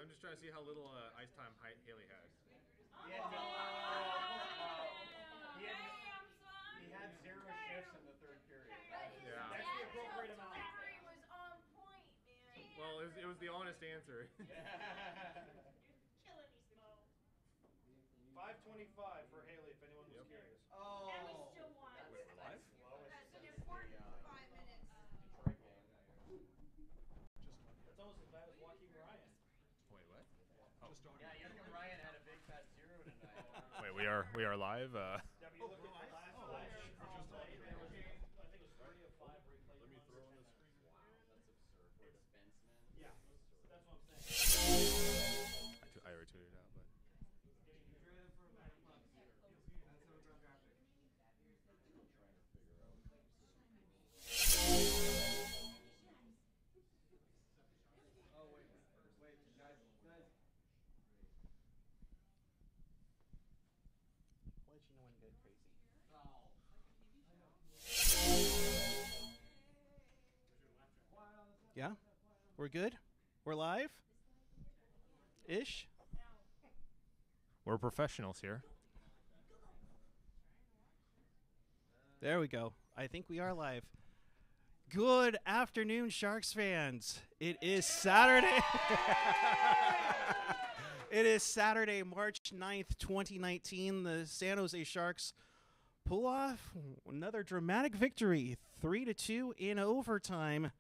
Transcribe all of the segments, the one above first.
I'm just trying to see how little ice time Haley has. He had 0 shifts in the 3rd period. Yeah. That's the appropriate amount. Delivery was on point, man. Well, it was the honest answer. Killing me, Smo. 5:25 for Haley, if anyone was curious. Oh. And we still won. Wait, we're live? That's an important 5 minutes. Detroit game. That's almost as bad as Joaquin Ryan. Wait, what? Oh. Yeah, Joaquin Ryan had a big fat 0 tonight. Wait, we are live. I think it was 3 of 5 replays. Let me throw on the screen. Wow, that's absurd. For a defenseman. Yeah, that's what I'm saying. I already tweeted it out, but. Yeah? We're good? We're live? Ish? We're professionals here. There we go. I think we are live. Good afternoon, Sharks fans. It is Saturday. It is Saturday, March 9th, 2019. The San Jose Sharks pull off another dramatic victory, 3-2 in overtime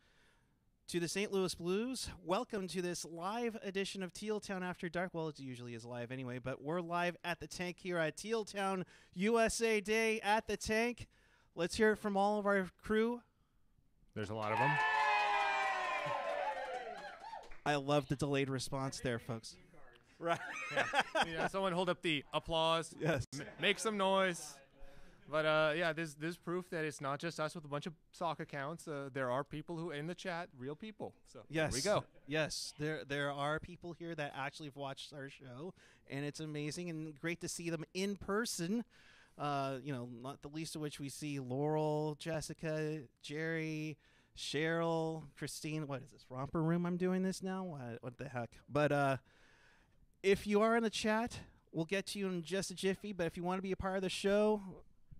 to the St. Louis Blues. Welcome to this live edition of Teal Town After Dark. Well, it usually is live anyway, but we're live at the Tank here at Teal Town USA Day at the Tank. Let's hear it from all of our crew. There's a lot of them. I love the delayed response there, folks. Right. Yeah, someone hold up the applause. Yes. Make some noise. But yeah, there's proof that it's not just us with a bunch of sock accounts. There are people who in the chat, real people. So yes, here we go. Yes, there are people here that actually have watched our show, and it's amazing and great to see them in person. You know, not the least of which we see Laurel, Jessica, Jerry, Cheryl, Christine. What is this, romper room? I'm doing this now? What the heck? But if you are in the chat, we'll get to you in just a jiffy. But if you want to be a part of the show,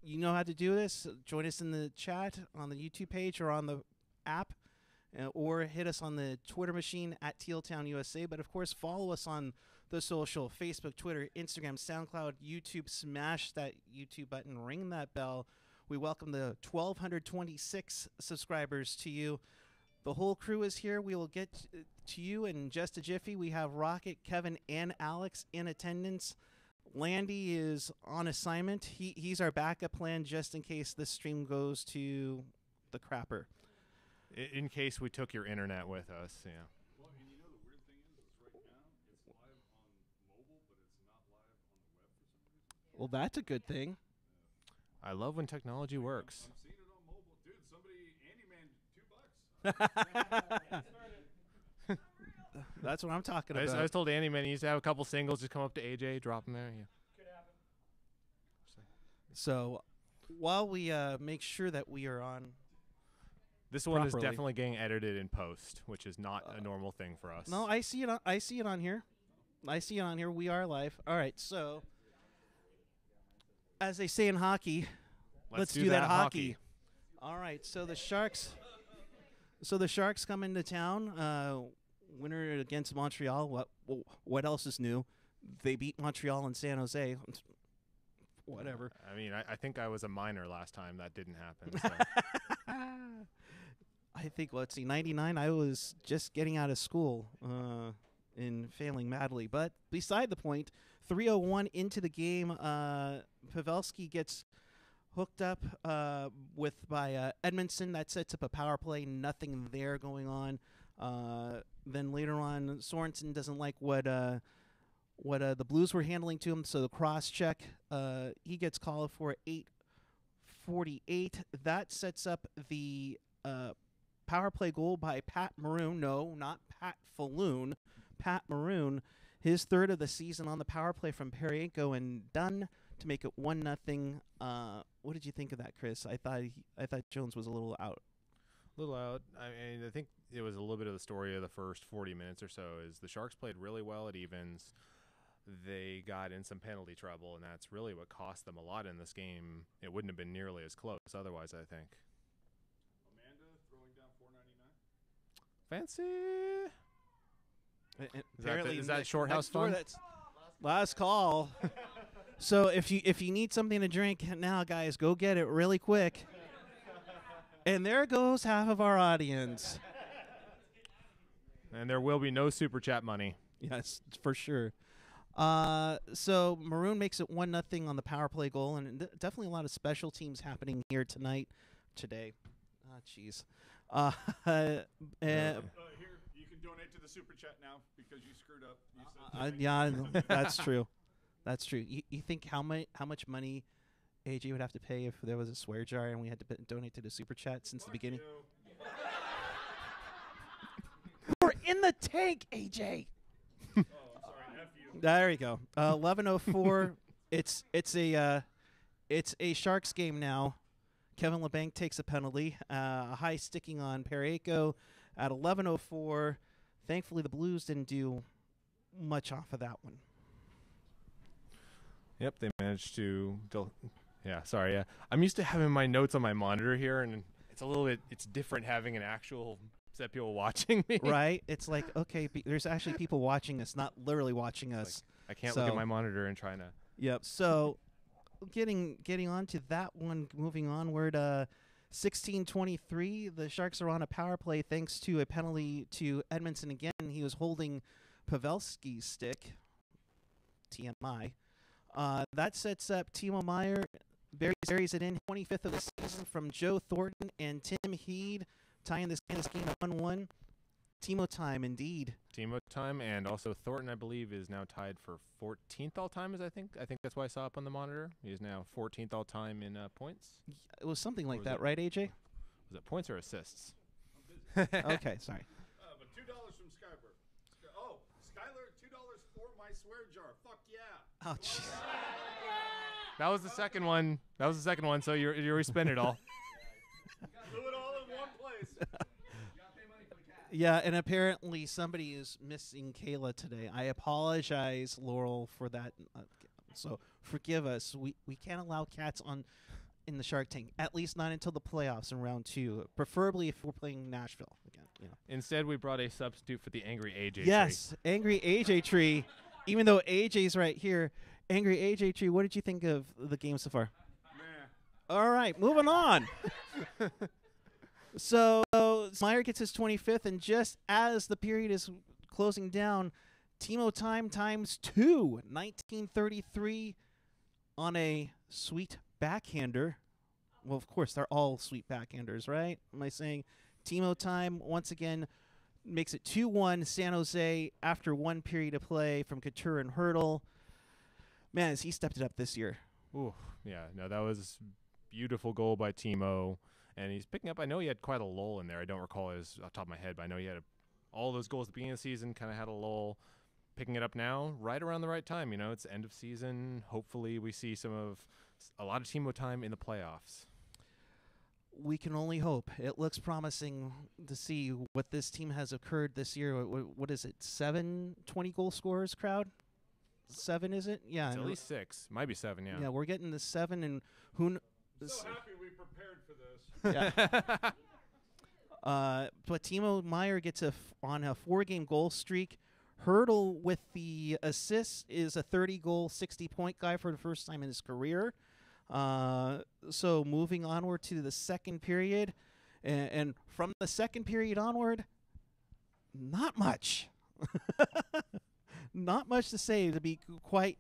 you know how to do this. Join us in the chat on the YouTube page or on the app, or hit us on the Twitter machine at Teal Town USA. But, of course, follow us on the social, Facebook, Twitter, Instagram, SoundCloud, YouTube. Smash that YouTube button. Ring that bell. We welcome the 1,226 subscribers to you. The whole crew is here. We will get to you in just a jiffy. We have Rocket, Kevin, and Alex in attendance. Landy is on assignment. He's our backup plan just in case this stream goes to the crapper. In case we took your internet with us, yeah. Well, and you know the weird thing is right now it's live on mobile, but it's not live on the web for some reason. Well, that's a good thing. I love when technology works. I'm seeing it on mobile. Dude, somebody, Andy Man, $2. That's what I'm talking about. I was told Andy, man, he used to have a couple singles, just come up to AJ, drop them there. Yeah. Could happen. So while we make sure that we are on This one properly. is definitely getting edited in post, which is not a normal thing for us. No, I see it on here. I see it on here. We are live. All right, so as they say in hockey, let's do that hockey. All right, so the Sharks come into town. Winner against Montreal. What else is new? They beat Montreal and San Jose. Whatever. I mean, I think I was a minor last time. That didn't happen. So. I think, let's see, 99, I was just getting out of school and failing madly. But beside the point, 3:01 into the game, Pavelski gets hooked up by Edmondson. That sets up a power play. Nothing there going on. Then later on, Sorensen doesn't like what the Blues were handling to him, so the cross check, he gets called for 8:48. That sets up the power play goal by Pat Maroon. No, not Pat Falloon. Pat Maroon, his third of the season on the power play from Perienko and done to make it 1-0. What did you think of that, Chris? I thought Jones was a little out. Little out. I think it was a little bit of the story of the first 40 minutes or so. Is the Sharks played really well at evens. They got in some penalty trouble, and that's really what cost them a lot in this game. It wouldn't have been nearly as close otherwise, I think. Amanda throwing down $4.99. Fancy. Apparently Is that next Shorthouse door, fun? That's last call. So if you need something to drink now, guys, go get it really quick. And there goes half of our audience. And there will be no super chat money. Yes, for sure. So Maroon makes it 1-0 on the power play goal, and definitely a lot of special teams happening here today. Ah, jeez. Here, you can donate to the super chat now because you screwed up. You said Yeah, that's true. That's true. You think how much money AJ would have to pay if there was a swear jar and we had to donate to the super chat since the beginning? We're in the tank, AJ. Oh, I'm sorry, F you. There you go. 11:04. It's a Sharks game now. Kevin LeBanc takes a penalty. A high sticking on Parayko at 11:04. Thankfully, the Blues didn't do much off of that one. Yep, they managed to. Yeah, sorry. Yeah, I'm used to having my notes on my monitor here, and it's different having an actual set of people watching me. Right? It's like, okay, there's actually people watching us, not literally watching us. Like, I can't look at my monitor and trying to. Yep. So, getting on to that one, moving onward. 16:23. The Sharks are on a power play thanks to a penalty to Edmondson again. He was holding Pavelski's stick. TMI. That sets up Timo Meier. Buries it in. 25th of the season from Joe Thornton and Tim Heed, tying this game at 1-1. Timo time, indeed. Timo time, and also Thornton, I believe, is now tied for 14th all-time, I think that's what I saw up on the monitor. He is now 14th all-time in points. It was something like was that, it? right, AJ? Was it points or assists? Okay, sorry. But $2 from Skyber. Oh, Skyler, $2 for my swear jar. Fuck yeah. Oh, jeez. That was the second one. So you spend it all. Do it all in one place. Yeah, and apparently somebody is missing Kayla today. I apologize, Laurel, for that. So forgive us. We can't allow cats in the Shark Tank, at least not until the playoffs in round 2. Preferably if we're playing Nashville again. You know. Instead, we brought a substitute for the angry AJ. Yes, tree. angry AJ tree. Even though AJ's right here, angry AJ tree. What did you think of the game so far? Meh. All right, moving on. So Meyer gets his 25th, and just as the period is closing down, Timo time times 2, 1933 on a sweet backhander. Well, of course, they're all sweet backhanders, right? Am I saying Timo time once again makes it 2-1 San Jose after one period of play from Couture and Hurdle. Man, has he stepped it up this year. Ooh, yeah. No, that was beautiful goal by Timo. And he's picking up. I know he had quite a lull in there. I don't recall his off the top of my head, but I know he had all those goals at the beginning of the season, kind of had a lull. Picking it up now, right around the right time. You know, it's end of season. Hopefully we see a lot of Timo time in the playoffs. We can only hope. It looks promising to see what this team has occurred this year. What is it, 7 20-goal scorers, crowd? 7, is it? Yeah. It's at least 6. Might be 7, yeah. Yeah, we're getting to 7, and who So happy we prepared for this. Yeah. But Timo Meier gets on a 4-game goal streak. Hurdle with the assist is a 30-goal, 60-point guy for the first time in his career. So moving onward to the second period, and from the second period onward, not much. Not much to say, to be quite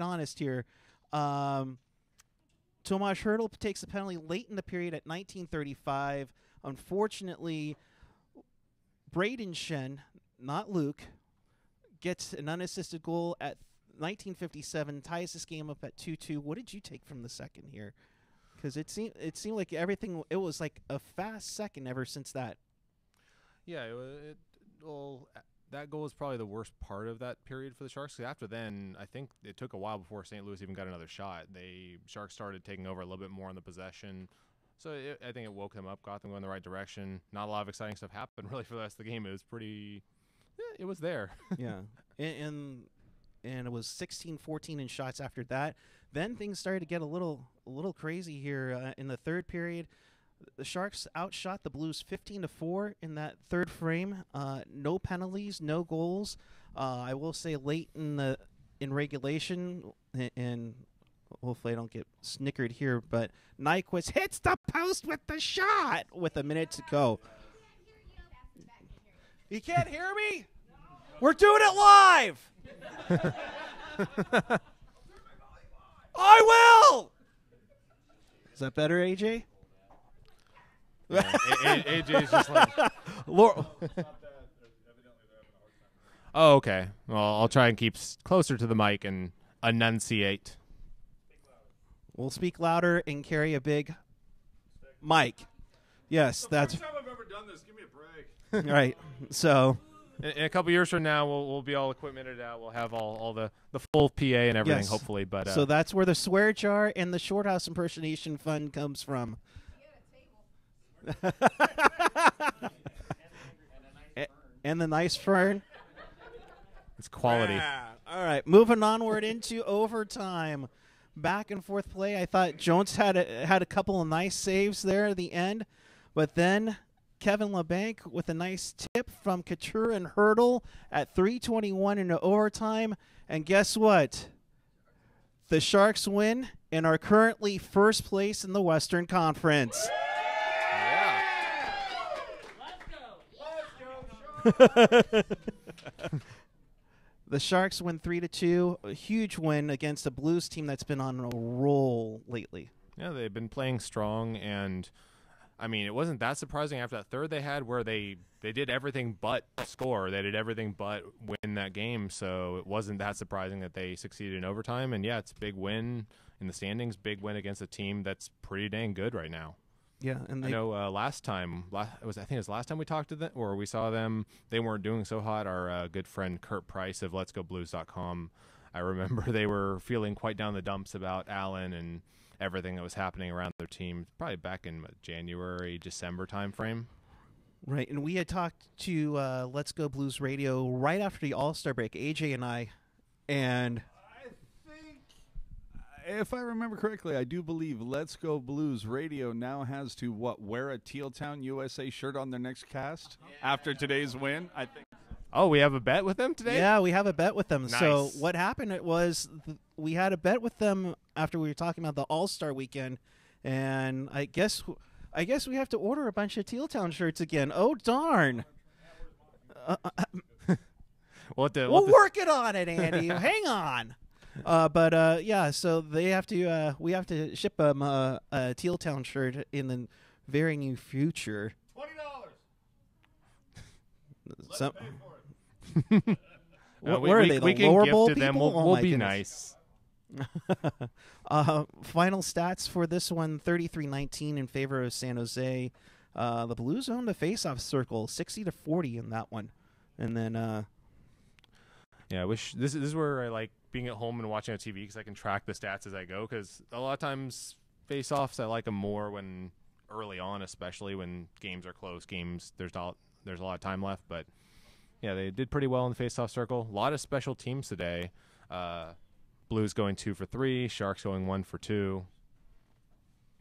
honest here. Tomas Hurdle takes a penalty late in the period at 19:35. Unfortunately, Braden Shen, not Luke, gets an unassisted goal at 19:57, ties this game up at 2-2. What did you take from the second here? Because it seemed like everything. It was like a fast second ever since that. Yeah, that goal was probably the worst part of that period for the Sharks. 'Cause after then, I think it took a while before St. Louis even got another shot. Sharks started taking over a little bit more on the possession. So I think it woke him up, got them going the right direction. Not a lot of exciting stuff happened really for the rest of the game. It was pretty. Yeah, it was there. Yeah, and it was 16-14 in shots after that. Then things started to get a little crazy here in the third period. The Sharks outshot the Blues 15-4 in that third frame. No penalties, no goals. I will say late in regulation, and hopefully I don't get snickered here, but Nyquist hits the post with the shot with a minute to go. You can't hear me? We're doing it live! I will! Is that better, AJ? Yeah, AJ's just like. Oh, okay. Well, I'll try and keep closer to the mic and enunciate. We'll speak louder and carry a big mic. Yes, that's First time I've ever done this. Give me a break. right. So, In a couple years from now, we'll be all equipmented out. We'll have all the full PA and everything, yes. hopefully. But so that's where the swear jar and the Shorthouse Impersonation Fund comes from. And the nice fern. it's quality. Yeah. All right, moving onward into overtime. Back and forth play. I thought Jones had a couple of nice saves there at the end, but then Kevin LeBanc with a nice tip from Couture and Hurdle at 3:21 into overtime. And guess what? The Sharks win and are currently first place in the Western Conference. Yeah. The Sharks win 3-2. A huge win against a Blues team that's been on a roll lately. Yeah, they've been playing strong, and I mean, it wasn't that surprising after that third they had where they did everything but score. They did everything but win that game, so it wasn't that surprising that they succeeded in overtime. And yeah, it's a big win in the standings, big win against a team that's pretty dang good right now. Yeah, and I know last time I think it was last time we talked to them or we saw them, they weren't doing so hot. Our good friend Kurt Price of Let'sGoBlues.com, I remember they were feeling quite down the dumps about Allen and everything that was happening around their team, probably back in January, December timeframe. Right, and we had talked to Let's Go Blues Radio right after the All-Star break, AJ and I, and I think, if I remember correctly, I do believe Let's Go Blues Radio now has to, wear a Teal Town USA shirt on their next cast after today's win? I think. Oh, we have a bet with them today? yeah, we have a bet with them. So Nice. what happened was we had a bet with them after we were talking about the All-Star weekend, and I guess we have to order a bunch of Teal Town shirts again. Oh, darn. We'll work it on it, Andy. Hang on. Yeah, so they have to. We have to ship them a Teal Town shirt in the very near future. $20. So, Pay for it. where are they? The we can lower gift bowl to them. people? We'll, Oh, we'll my be goodness. nice. Final stats for this one: 33-19 in favor of San Jose. The Blues owned the face-off circle, 60-40 in that one, and then. Yeah, I wish this is where I like being at home and watching on TV because I can track the stats as I go. Because a lot of times face-offs, I like them more when early on, especially when games are close. There's a lot of time left, but yeah, they did pretty well in the face-off circle. A lot of special teams today. Blues going 2 for 3, Sharks going 1 for 2.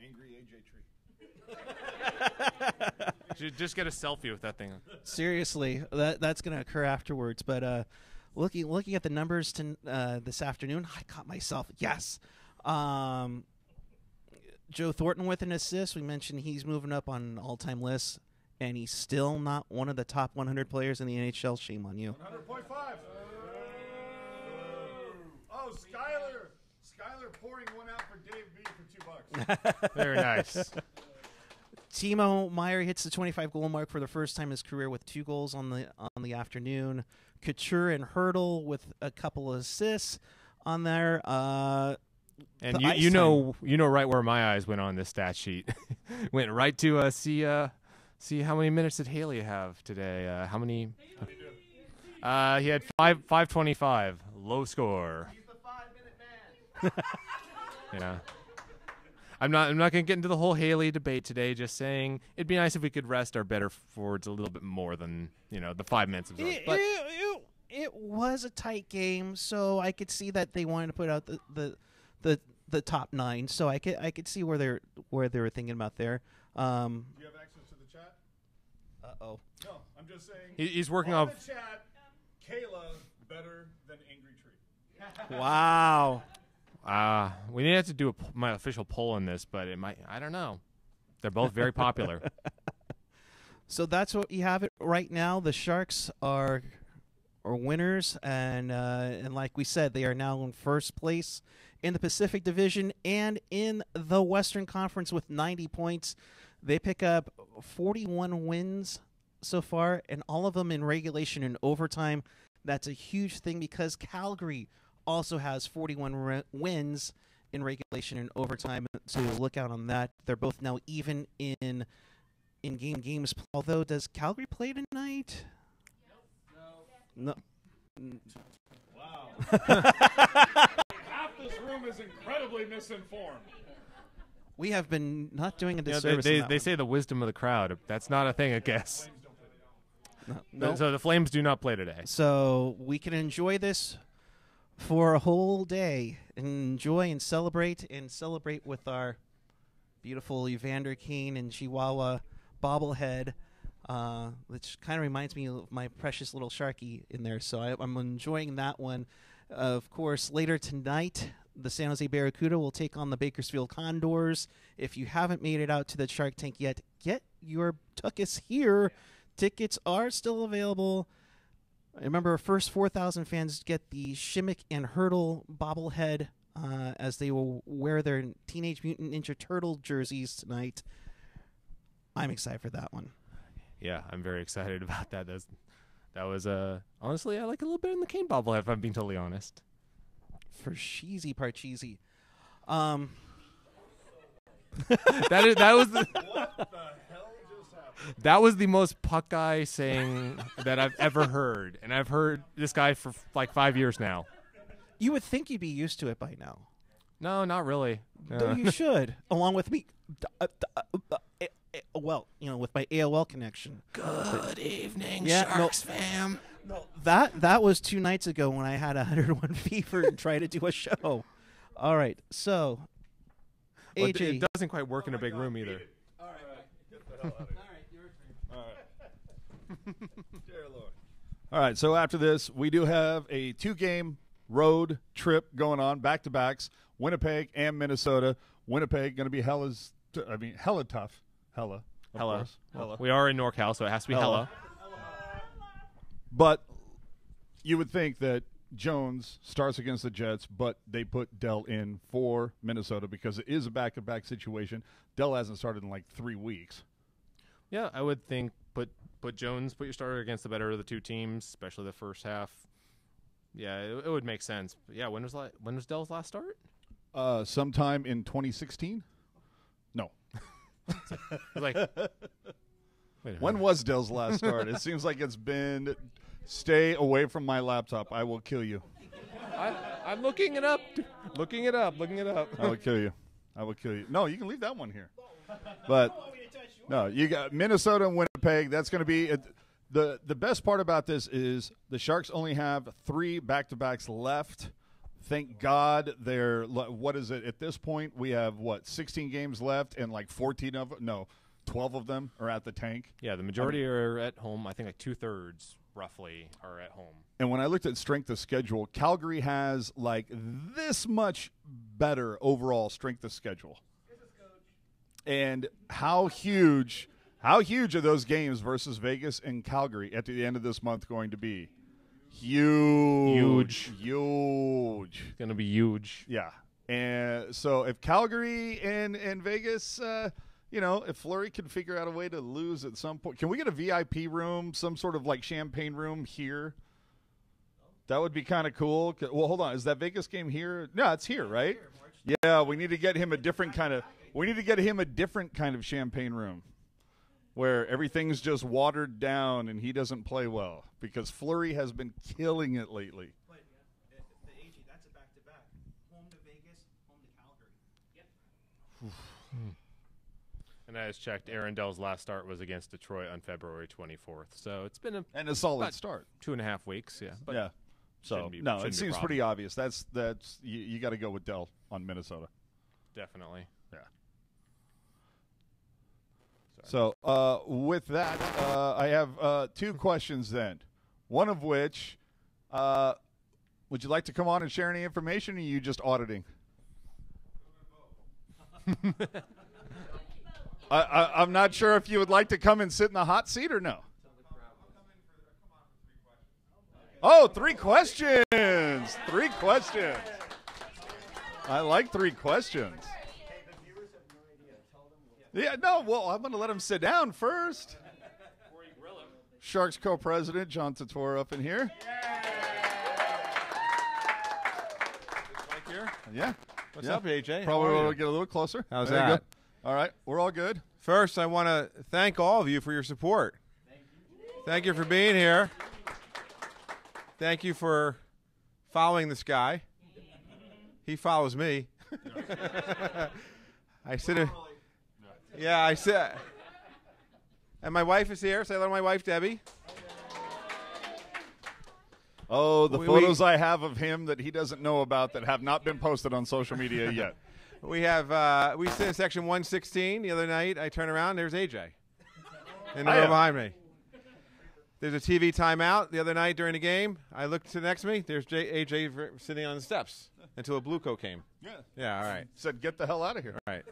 Angry AJ tree. Should just get a selfie with that thing. Seriously, that's going to occur afterwards. But looking at the numbers this afternoon, I caught myself. Yes. Joe Thornton with an assist. We mentioned he's moving up on an all-time list, and he's still not one of the top 100 players in the NHL. Shame on you. 100.5. Oh, Skyler pouring one out for Dave B for $2. Very nice. Timo Meyer hits the 25-goal mark for the first time in his career with 2 goals on the afternoon. Couture and Hurdle with a couple of assists on there. And The you ice know right where my eyes went on this stat sheet. Went right to see how many minutes did Haley have today. How many? He had 525. Low score. He's the 5-minute man. Yeah. I'm not going to get into the whole Haley debate today. Just saying it'd be nice if we could rest our better forwards a little bit more than the 5 minutes of those. But It was a tight game, so I could see that they wanted to put out the top 9. So I could see where they were thinking about there. Do you have access to the chat? Uh-oh. No, I'm just saying. He's working on off. the chat. Kayla better than Angry Tree. Wow. We need to have to do my official poll on this, but it might. I don't know. They're both very popular. So that's what you have it right now. The Sharks are winners, and like we said, they are now in first place in the Pacific Division and in the Western Conference with 90 points. They pick up 41 wins so far, and all of them in regulation and overtime. That's a huge thing because Calgary also has 41 wins in regulation and overtime. So look out on that. They're both now even in games. Although, does Calgary play tonight? No. Wow. Half this room is incredibly misinformed. We have been not doing a Yeah, disservice. they say the wisdom of the crowd. That's not a thing, I guess. No. So the Flames do not play today. So we can enjoy this for a whole day and enjoy and celebrate with our beautiful Evander Kane and Chihuahua bobblehead, which kind of reminds me of my precious little Sharky in there. So I'm enjoying that one. Of course, later tonight, the San Jose Barracuda will take on the Bakersfield Condors. If you haven't made it out to the Shark Tank yet, get your tuckus here. Tickets are still available. Remember, first 4,000 fans get the Shimmick and Hurdle bobblehead as they will wear their Teenage Mutant Ninja Turtle jerseys tonight. I'm excited for that one. Yeah, I'm very excited about that. That was honestly, I like it a little bit in the Kane bobblehead, if I'm being totally honest. For cheesy parcheesy. That was the What the hell just happened? that was the most puck guy saying that I've ever heard, and I've heard this guy for like 5 years now. You would think you'd be used to it by now. No, not really. Though you should, along with me. Well, with my AOL connection. Good evening, Yeah, no. Sharks fam. No, that was 2 nights ago when I had 101 fever and tried to do a show. All right, so Well, AJ, it doesn't quite work in a big room either. All right, get the hell out of here. All right. Dear Lord. All right, so after this, we do have a 2-game road trip going on, back-to-backs, Winnipeg and Minnesota. Winnipeg going to be hella tough. Hella. Of Hella. course. Hella. We are in NorCal, so it has to be hella. But you would think that Jones starts against the Jets, but they put Dell in for Minnesota because it is a back-to-back situation. Dell hasn't started in like 3 weeks. Yeah, I would think put Jones, put your starter against the better of the two teams, especially the first half. Yeah, it would make sense. But yeah, when was Dell's last start? Sometime in 2016? No. Like, wait a When minute. was Dell's last start? It seems like it's been. Stay away from my laptop. I will kill you. I'm looking it up. Looking it up. I will kill you. I will kill you. No, you can leave that one here. But no, you got Minnesota and Winnipeg. That's going to be the best part about this is the Sharks only have 3 back-to-backs left. Thank God they're what is it at this point? We have 16 games left and like 12 of them are at the tank. Yeah, the majority are at home. I think like 2/3 roughly are at home. And when I looked at strength of schedule, Calgary has like this much better overall strength of schedule. And how huge are those games versus Vegas and Calgary at the end of this month going to be? Huge. It's gonna be huge. Yeah. And so if Calgary and Vegas, if Fleury can figure out a way to lose at some point, can we get a VIP room, some sort of like champagne room here? That would be kind of cool. Well, hold on. Is that Vegas game here? No, it's here, right? Yeah, we need to get him a different kind of champagne room where everything's just watered down and he doesn't play well because Fleury has been killing it lately. But the AG, that's a back-to-back. Home to Vegas, home to Calgary. Yep. And I just checked. Arundel's last start was against Detroit on February 24th. So it's been a solid about start. 2.5 weeks. Yeah. But Yeah. So shouldn't be it seems pretty obvious. That's you got to go with Dell on Minnesota. Definitely. Yeah. Sorry. So with that, I have 2 questions then. One of which, would you like to come on and share any information, or are you just auditing? I'm not sure if you would like to come and sit in the hot seat or no. Oh, 3 questions. 3 questions. I like 3 questions. Yeah, no, well, I'm going to let him sit down first. Sharks co-president John Tortora up in here. Mike here? Yeah. What's up, AJ? Probably How are will you? get a little closer. How's There you that? go. All right, we're all good. First, I want to thank all of you for your support. Thank you for being here. Thank you for following this guy. He follows me. I sit. Yeah, I sit. And my wife is here. Say hello to my wife, Debbie. Oh, the We- photos I have of him that he doesn't know about that have not been posted on social media yet. We have we sit in section 116 the other night. I turn around, there's AJ in the row behind me. There's a TV timeout the other night during the game. I looked to next to me. There's AJ sitting on the steps until a blue coat came. Yeah. Yeah, all right. Said, get the hell out of here. All right.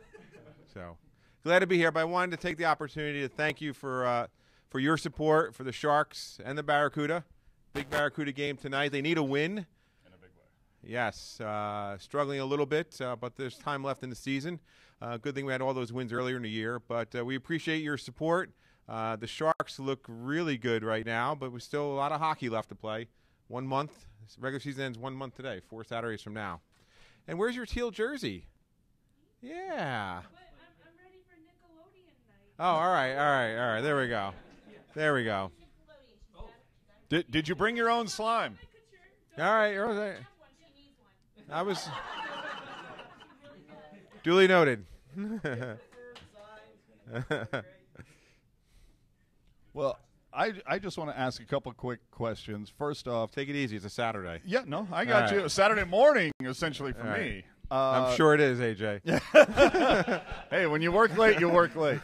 So glad to be here, but I wanted to take the opportunity to thank you for your support for the Sharks and the Barracuda. Big Barracuda game tonight. They need a win. In a big way. Yes, struggling a little bit, but there's time left in the season. Good thing we had all those wins earlier in the year, but we appreciate your support. The Sharks look really good right now, but we still a lot of hockey left to play. 1 month. Regular season ends 1 month today, 4 Saturdays from now. And where's your teal jersey? Yeah. But I'm ready for Nickelodeon night. Oh, all right. There we go. There we go. Did you bring your own slime? All right. I was duly noted. Well, I just want to ask a couple quick questions. First off, Take it easy. It's a Saturday. yeah, no, I got All you. right. Saturday morning, essentially, for All right. me. I'm sure it is, AJ. Hey, when you work late, you work late.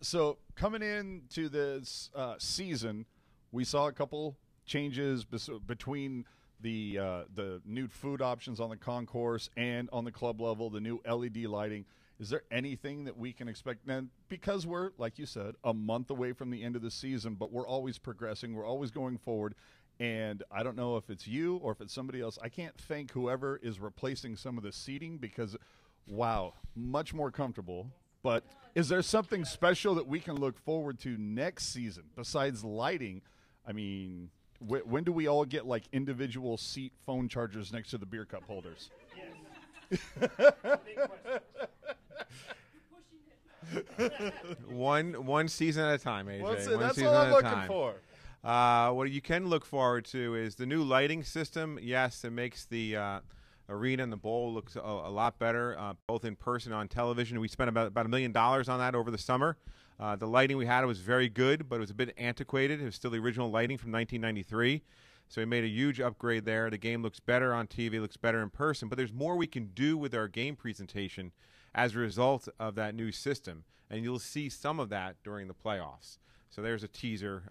So coming into this season, we saw a couple changes between the new food options on the concourse and on the club level, the new LED lighting. Is there anything that we can expect then? Because we're, like you said, a month away from the end of the season, but we're always progressing. We're always going forward. And I don't know if it's you or if it's somebody else. I can't thank whoever is replacing some of the seating because, wow, much more comfortable. But is there something special that we can look forward to next season besides lighting? I mean, when do we all get like individual seat phone chargers next to the beer cup holders? One season at a time, AJ. That's One season all I'm at a looking time. for. What you can look forward to is the new lighting system. Yes, it makes the arena and the bowl look a lot better, both in person and on television. We spent about $1 million on that over the summer. The lighting we had was very good, but it was a bit antiquated. It was still the original lighting from 1993. So we made a huge upgrade there. The game looks better on TV, looks better in person. But there's more we can do with our game presentation as a result of that new system. And you'll see some of that during the playoffs. So there's a teaser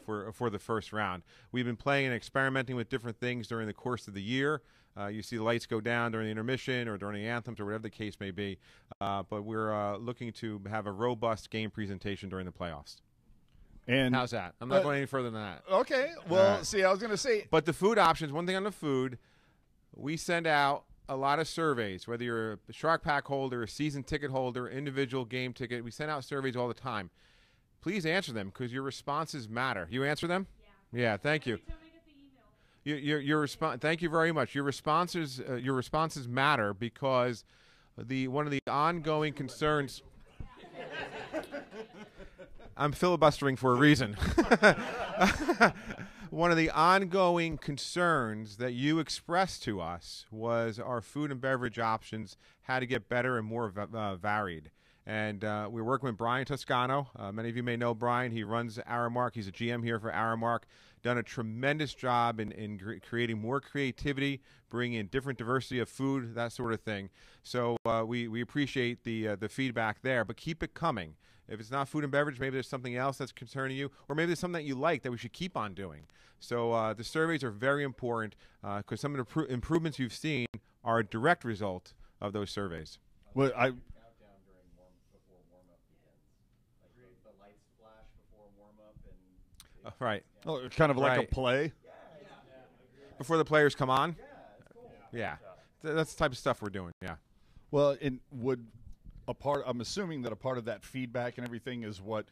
for the first round. We've been playing and experimenting with different things during the course of the year. You see the lights go down during the intermission or during the anthems or whatever the case may be. But we're looking to have a robust game presentation during the playoffs. And How's that? I'm not going any further than that. okay, well, All right. see, I was going to say, But the food options, one thing on the food, we send out a lot of surveys, whether you're a Shark Pack holder, a season ticket holder, individual game ticket. We send out surveys all the time. Please answer them because your responses matter. You answer them? Yeah, thank you. Every time I get the email. Your response. Thank you very much. Your responses matter because one of the ongoing concerns. I'm filibustering for a reason. One of the ongoing concerns that you expressed to us was our food and beverage options had to get better and more varied. And we're working with Brian Toscano. Many of you may know Brian. He runs Aramark. He's a GM here for Aramark. Done a tremendous job in creating more creativity, bringing in different diversity of food, that sort of thing. So we appreciate the feedback there, but keep it coming. If it's not food and beverage, maybe there's something else that's concerning you, or maybe there's something that you like that we should keep on doing. So the surveys are very important because some of the improvements you've seen are a direct result of those surveys. Well, Countdown before warm-up begins. Like the lights flash before warm-up, and Right. oh, kind of like Right. a play. Before the players come on? Yeah. That's the type of stuff we're doing, yeah. Well, and I'm assuming that a part of that feedback and everything is what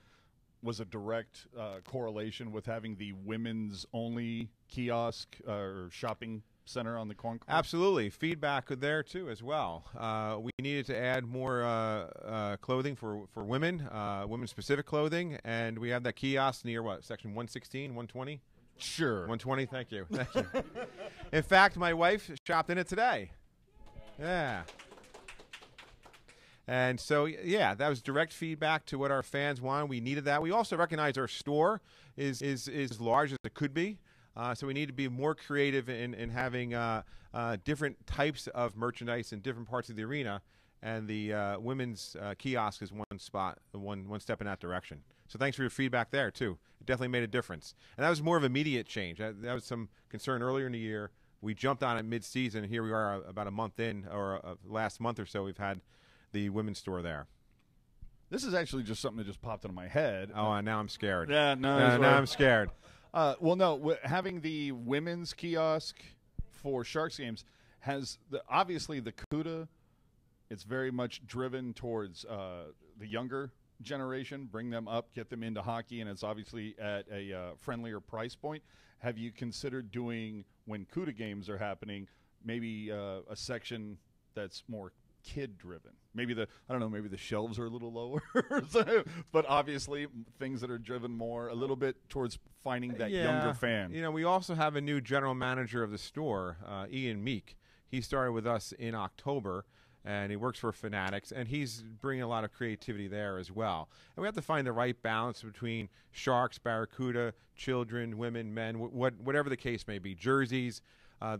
was a direct correlation with having the women's only kiosk or shopping center on the concourse. Absolutely. Feedback there, too, as well. We needed to add more clothing for women, women-specific clothing, and we have that kiosk near, section 116, 120? Sure. 120, thank you. Thank you. In fact, my wife shopped in it today. Yeah. And so, yeah, that was direct feedback to what our fans wanted. We needed that. We also recognize our store is as large as it could be. So we need to be more creative in having different types of merchandise in different parts of the arena. And the women's kiosk is one step in that direction. So thanks for your feedback there, too. It definitely made a difference. And that was more of immediate change. That was some concern earlier in the year. We jumped on it mid-season, and here we are about a month in, or last month or so, we've had the women's store there. This is actually just something that just popped into my head. Oh, now I'm scared. Yeah, now I'm scared. Well, no, having the women's kiosk for Sharks games has obviously the CUDA. It's very much driven towards the younger generation, bring them up, get them into hockey, and it's obviously at a friendlier price point. Have you considered doing, when CUDA games are happening, maybe a section that's more kid-driven? Maybe maybe the shelves are a little lower, but obviously things that are driven more a little bit towards finding that younger fan. You know, we also have a new general manager of the store, Ian Meek. He started with us in October, and he works for Fanatics, and he's bringing a lot of creativity there as well. And we have to find the right balance between Sharks, Barracuda, children, women, men, whatever the case may be, jerseys,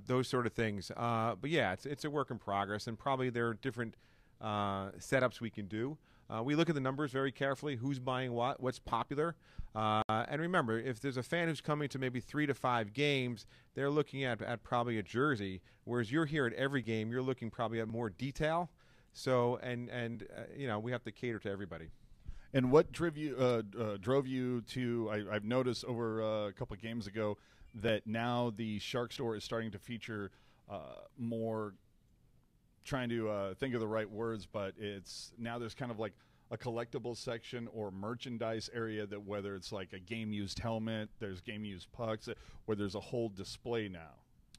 those sort of things. But yeah, it's a work in progress, and probably there are different setups we can do. We look at the numbers very carefully, who's buying what's popular. And remember, if there's a fan who's coming to maybe 3 to 5 games, they're looking at probably a jersey, whereas you're here at every game, you're looking probably at more detail. So, you know, we have to cater to everybody. And what drove you to, I've noticed over a couple of games ago that now the Shark store is starting to feature more, trying to think of the right words, but it's now there's kind of like a collectibles section or merchandise area, that whether it's like a game-used helmet, there's game-used pucks, where there's a whole display now.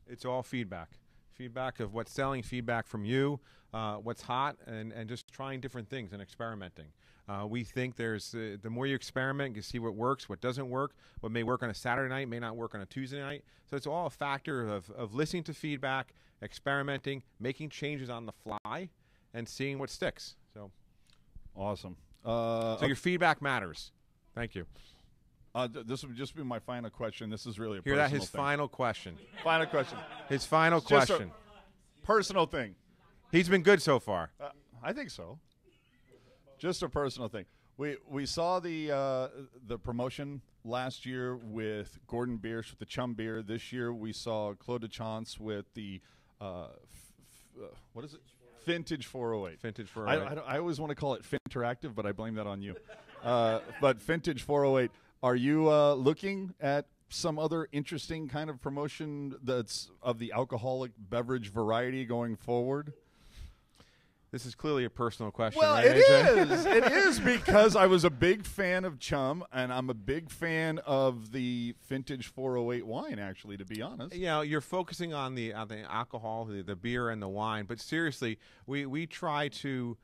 It's all feedback of what's selling, feedback from you, what's hot, and just trying different things and experimenting. We think there's the more you experiment, you see what works, what doesn't work, what may work on a Saturday night may not work on a Tuesday night. So it's all a factor of listening to feedback, experimenting, making changes on the fly, and seeing what sticks. So awesome. So your feedback matters. Thank you. This would just be my final question. This is really a Hear personal that? His thing. final question. Final question. His final It's just question. a personal thing. He's been good so far. I think so. Just a personal thing. We saw the promotion last year with Gordon Biersch with the Chum Beer. This year we saw Claude DeChance with the what is it? Vintage 408. Vintage 408. I always want to call it Finteractive, but I blame that on you. But Vintage 408. Are you looking at some other interesting kind of promotion that's of the alcoholic beverage variety going forward? This is clearly a personal question. Well, right, it AJ? is. It is, because I was a big fan of Chum, and I'm a big fan of the Vintage 408 wine, actually, to be honest. You know, you're focusing on the alcohol, the beer and the wine, but seriously, we try to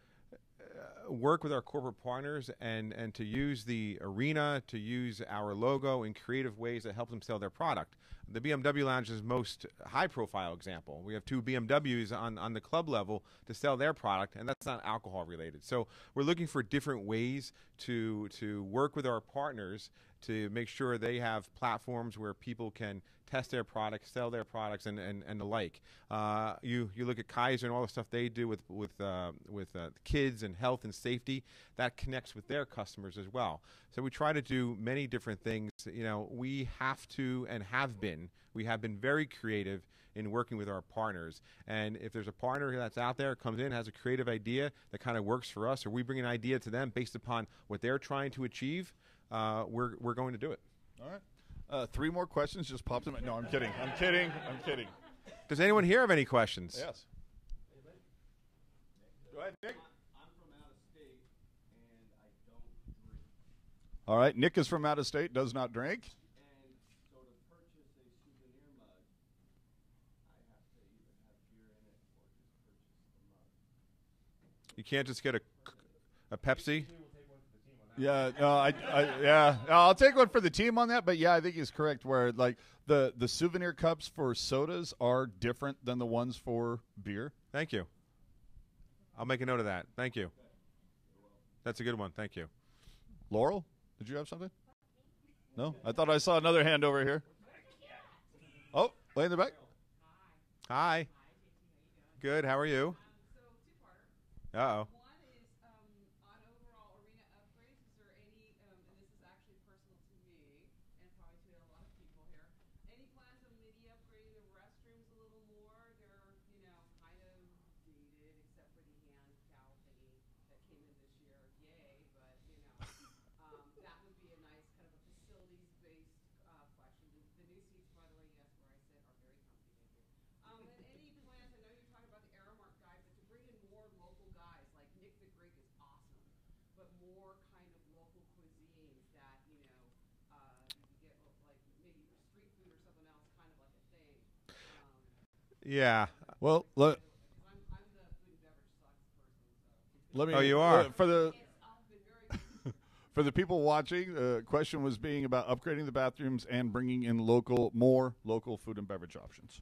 work with our corporate partners and to use the arena, to use our logo in creative ways that help them sell their product. The BMW Lounge is most high-profile example. We have 2 BMWs on the club level to sell their product, and that's not alcohol related. So we're looking for different ways to work with our partners to make sure they have platforms where people can test their products, sell their products, and the like. You look at Kaiser and all the stuff they do with kids and health and safety. That connects with their customers as well. So we try to do many different things. You know, we have to and have been. We have been very creative in working with our partners. And if there's a partner that's out there, comes in, has a creative idea that kind of works for us, or we bring an idea to them based upon what they're trying to achieve, we're going to do it. All right. 3 more questions just popped in. No, I'm kidding. I'm kidding. I'm kidding. Does anyone here have any questions? Yes. Go ahead, Nick. I'm from out of state, and I don't drink. All right. Nick is from out of state, does not drink. And so to purchase a souvenir mug, I have to either have beer in it or just purchase the mug. You can't just get a Pepsi? Yeah, yeah. I'll take one for the team on that, but yeah, I think he's correct. Where like the souvenir cups for sodas are different than the ones for beer. Thank you. I'll make a note of that. Thank you. That's a good one. Thank you. Laurel, did you have something? No, I thought I saw another hand over here. Oh, way in the back. Hi. Good. How are you? So two-parter. Uh-oh. One is on overall arena upgrades. Is there any, and this is actually personal to me and probably to a lot of people here, any plans on maybe upgrading the restrooms a little more? They're, kind of dated except for the hand towel thingy that came in this year. Yay, but, that would be a nice kind of a facilities-based question. The new seats, by the way, yes, where I sit, are very comfy. Thank you. And any plans, I know you're talking about the Aramark guy, but to bring in more local guys, like Nick the Greek is awesome, but more kind of local cuisines that, you can get like maybe street food or something else, kind of like a thing. Yeah. Well, look. I'm the food and beverage sucks person, so. Let me. Oh, you are? For the It's all been very for the people watching, the question was being about upgrading the bathrooms and bringing in more local food and beverage options.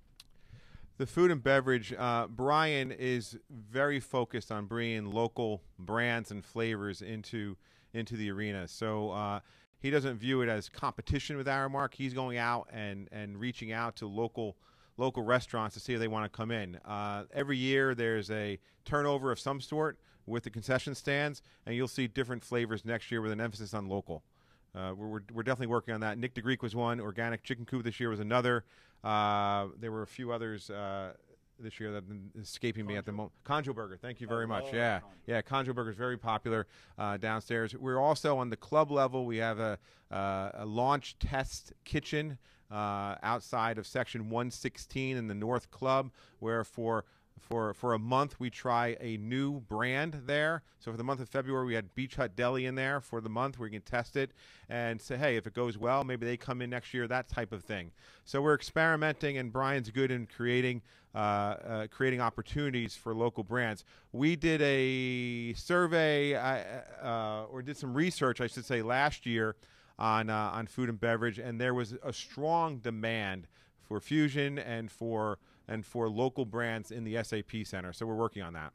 The food and beverage, Brian is very focused on bringing local brands and flavors into the arena. So he doesn't view it as competition with Aramark. He's going out and reaching out to local restaurants to see if they want to come in. Every year there's a turnover of some sort with the concession stands, and you'll see different flavors next year with an emphasis on local. We're definitely working on that. Nick the Greek was one. Organic Chicken Coop this year was another. There were a few others this year that are escaping me at the moment. Conjo Burger, thank you very much. Yeah, Conjo Burger is very popular downstairs. We're also on the club level. We have a launch test kitchen outside of section 116 in the North Club, where for a month we try a new brand there. So for the month of February we had Beach Hut Deli in there for the month where you can test it and say, hey, if it goes well, maybe they come in next year, that type of thing. So we're experimenting, and Brian's good in creating opportunities for local brands. We did a survey or did some research, I should say, last year on food and beverage, and there was a strong demand for fusion and for local brands in the SAP Center. So we're working on that.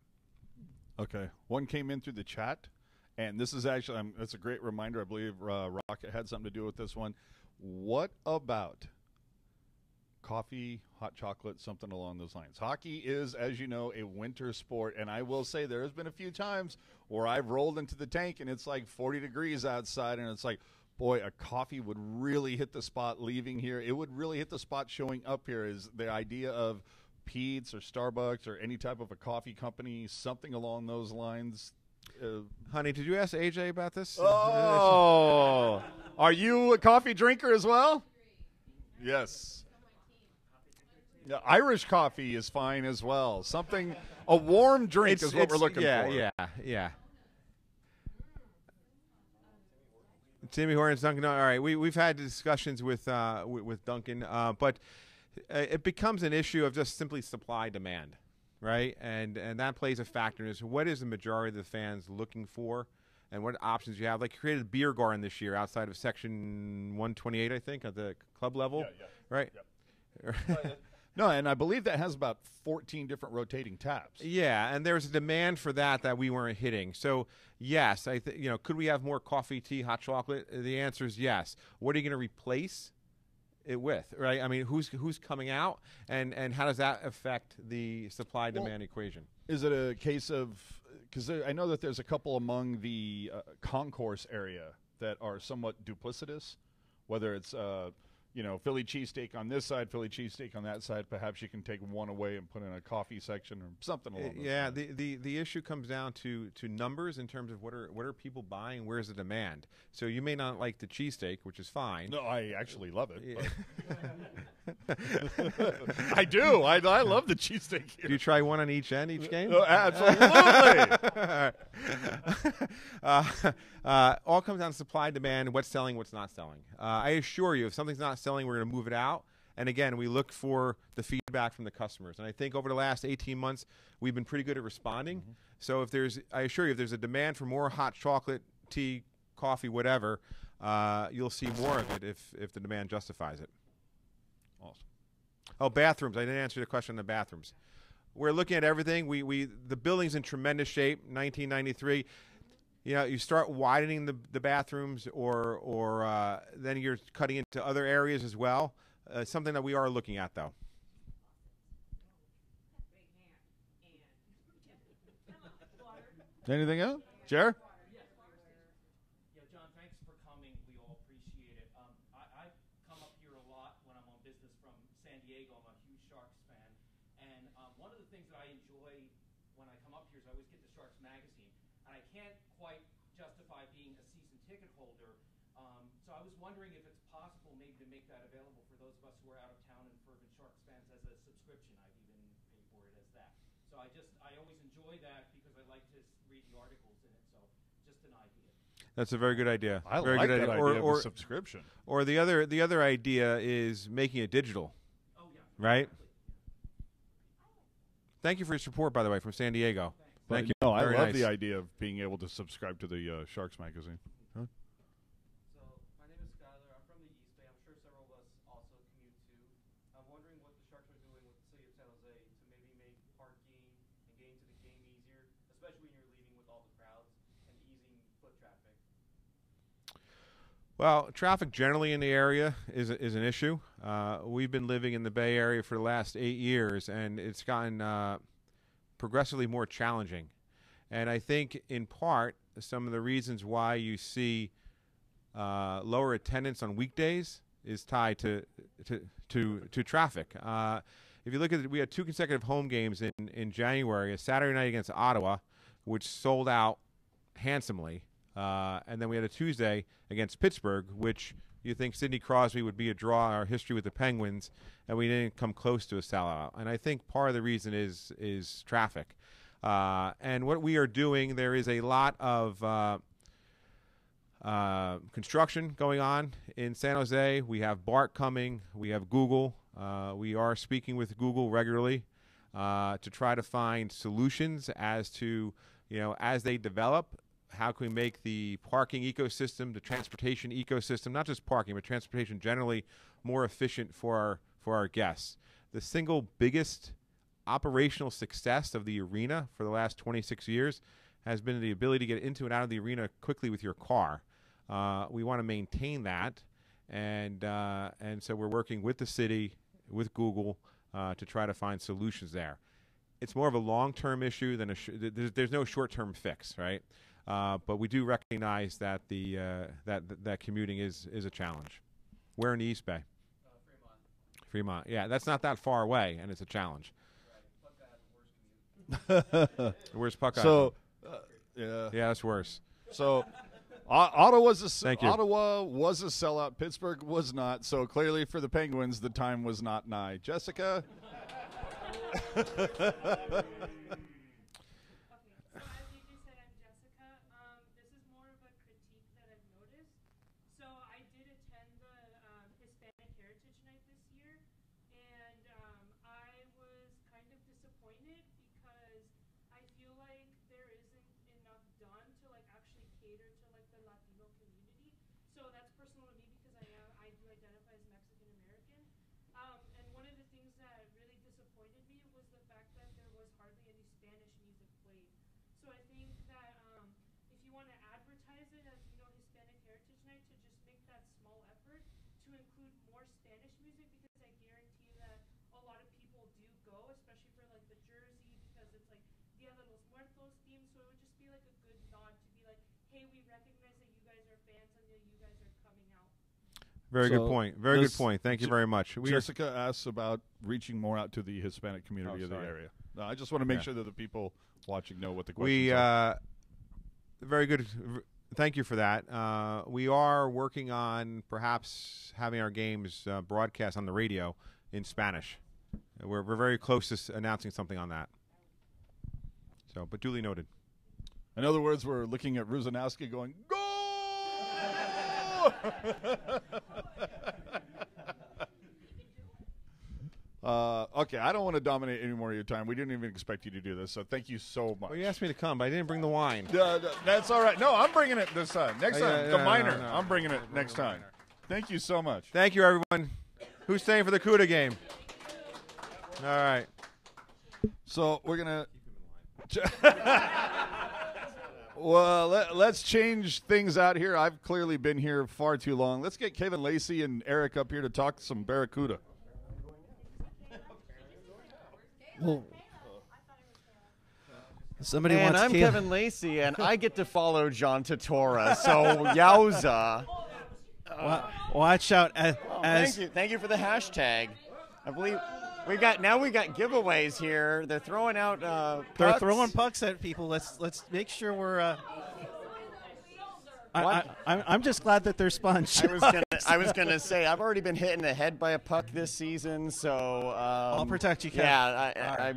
Okay. One came in through the chat, and this is actually that's a great reminder. I believe Rocket had something to do with this one. What about coffee, hot chocolate, something along those lines? Hockey is, as you know, a winter sport, and I will say there has been a few times where I've rolled into the tank and it's like 40 degrees outside, and it's like, boy, a coffee would really hit the spot leaving here. It would really hit the spot showing up here. Is the idea of Pete's or Starbucks or any type of a coffee company, something along those lines. Honey, did you ask AJ about this? Oh, are you a coffee drinker as well? Yes. Yeah, Irish coffee is fine as well. Something, a warm drink is what we're looking for. Yeah. Timmy Hortons, Dunkin'. All right, we've had discussions with Dunkin', but it becomes an issue of just simply supply demand, right? And that plays a factor in this. What is the majority of the fans looking for, and what options you have? Like, you created a beer garden this year outside of section 128, I think, at the club level, right? Yep. No, and I believe that has about 14 different rotating tabs. Yeah, and there's a demand for that we weren't hitting. So yes, could we have more coffee, tea, hot chocolate? The answer is yes. What are you going to replace it with, right? I mean, who's coming out, and how does that affect the supply demand equation? Is it a case of, because I know that there's a couple among the concourse area that are somewhat duplicitous, whether it's Philly cheesesteak on this side, Philly cheesesteak on that side. Perhaps you can take one away and put in a coffee section or something along those lines. The issue comes down to numbers in terms of what are people buying, where's the demand. So you may not like the cheesesteak, which is fine. No, I actually love it. I do. I love the cheesesteak here. Do you try one on each end, each game? Oh, absolutely. All comes down to supply, demand, what's selling, what's not selling. I assure you, if something's not selling, we're going to move it out. And again, we look for the feedback from the customers. And I think over the last 18 months, we've been pretty good at responding. Mm-hmm. So I assure you, if there's a demand for more hot chocolate, tea, coffee, whatever, you'll see more of it if the demand justifies it. Awesome. Oh, bathrooms. I didn't answer the question on the bathrooms. We're looking at everything. The building's in tremendous shape, 1993. You start widening the bathrooms or then you're cutting into other areas as well. Something that we are looking at, though. Anything else? Jer? John, thanks for coming. We all appreciate it. I come up here a lot when I'm on business from San Diego. I'm a huge Sharks fan. And one of the things that I enjoy when I come up here is I always get the Sharks magazine. And I can't quite justify being a season ticket holder. So I was wondering if it's possible maybe to make that available for those of us who are out of town and fervent Sharks fans as a subscription. I've even paid for it as that. So I always enjoy that because I like to read the articles in it. So just an idea. That's a very good idea. I very like good that idea of a subscription. Or the other idea is making it digital. Oh, yeah. Right? Thank you for your support, by the way, from San Diego. Thank you. No, I Very love nice. the idea of being able to subscribe to the Sharks magazine. So, my name is Skyler. I'm from the East Bay. I'm sure several of us also commute too. I'm wondering what the Sharks are doing with the city of San Jose to maybe make parking and getting to the game easier, especially when you're leaving with all the crowds and easing foot traffic. Well, traffic generally in the area is an issue. We've been living in the Bay Area for the last 8 years, and it's gotten progressively more challenging. And I think, in part, some of the reasons why you see lower attendance on weekdays is tied to traffic. If you look at it, we had 2 consecutive home games in January, a Saturday night against Ottawa, which sold out handsomely. And then we had a Tuesday against Pittsburgh, which you think Sidney Crosby would be a draw in our history with the Penguins, and we didn't come close to a sellout. And I think part of the reason is traffic. And what we are doing, there is a lot of construction going on in San Jose. We have BART coming. We have Google. We are speaking with Google regularly to try to find solutions as to, as they develop, how can we make the parking ecosystem, the transportation ecosystem, not just parking, but transportation generally, more efficient for our guests. The single biggest operational success of the arena for the last 26 years has been the ability to get into and out of the arena quickly with your car. We want to maintain that, and so we're working with the city, with Google, to try to find solutions there. It's more of a long-term issue than there's no short-term fix, right? But we do recognize that that commuting is a challenge. Where in the East Bay? Fremont. Yeah, that's not that far away, and it's a challenge. Where's Puckeye? So, yeah, that's worse. So, Ottawa was a sellout. Pittsburgh was not. So clearly, for the Penguins, the time was not nigh. Jessica. So that's personal to me because I do identify as Mexican American. And one of So I think that if you want to advertise it as, Hispanic Heritage Night, to just make that small effort to include more Spanish music, because I guarantee you that a lot of people do go, especially for like the jersey, because it's like Dia de los Muertos theme. So it would just be like a good nod to be like, hey, we recognize that you guys are fans and that you guys are coming out. Very good point. Very good point. Thank you very much. Jessica asks about reaching more out to the Hispanic community of the area. No, I just want to make sure that the people watching know what the questions are. Very good. Thank you for that. We are working on perhaps having our games broadcast on the radio in Spanish. We're very close to announcing something on that. So, but duly noted. In other words, we're looking at Ruzanowski going, go! Okay, I don't want to dominate any more of your time. We didn't even expect you to do this, so thank you so much. Well, you asked me to come, but I didn't bring the wine. That's all right. No, I'm bringing it this time. Next time, the minor. No. I'm bringing it next time. Thank you so much. Thank you, everyone. Who's staying for the CUDA game? All right. So we're going to... Well, let's change things out here. I've clearly been here far too long. Let's get Kevin Lacey and Eric up here to talk some Barracuda. Well, somebody And wants I'm Kevin Lacey, and I get to follow John Tortora. So, yowza. Watch out. Thank you for the hashtag. I believe we got giveaways here. They're throwing out They're pucks. throwing pucks at people. Let's make sure we're. I'm just glad that they're sponge. I was gonna say I've already been hit in the head by a puck this season, so I'll protect you, Kev. Yeah,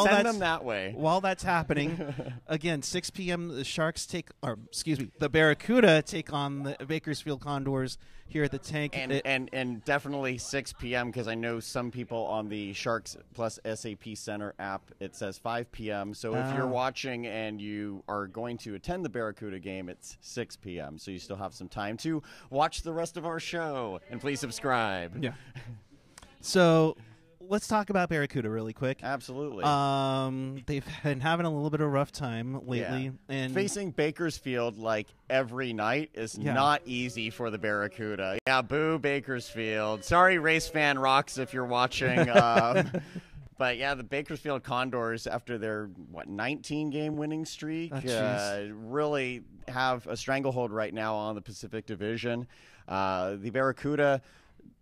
send them that way. While that's happening, again, 6 p.m. the the Barracuda take on the Bakersfield Condors here at the Tank. And definitely 6 p.m. because I know some people on the Sharks plus SAP Center app, it says 5 p.m. So if you're watching and you are going to attend the Barracuda game, it's 6 p.m. So you still have some time to watch the rest of our show. And please subscribe. Yeah. So let's talk about Barracuda really quick. Absolutely. They've been having a little bit of a rough time lately. Yeah. And facing Bakersfield like every night is not easy for the Barracuda. Yeah, boo Bakersfield. Sorry, Race Fan Rocks, if you're watching. But yeah, the Bakersfield Condors, after their 19-game winning streak, really have a stranglehold right now on the Pacific Division. The Barracuda,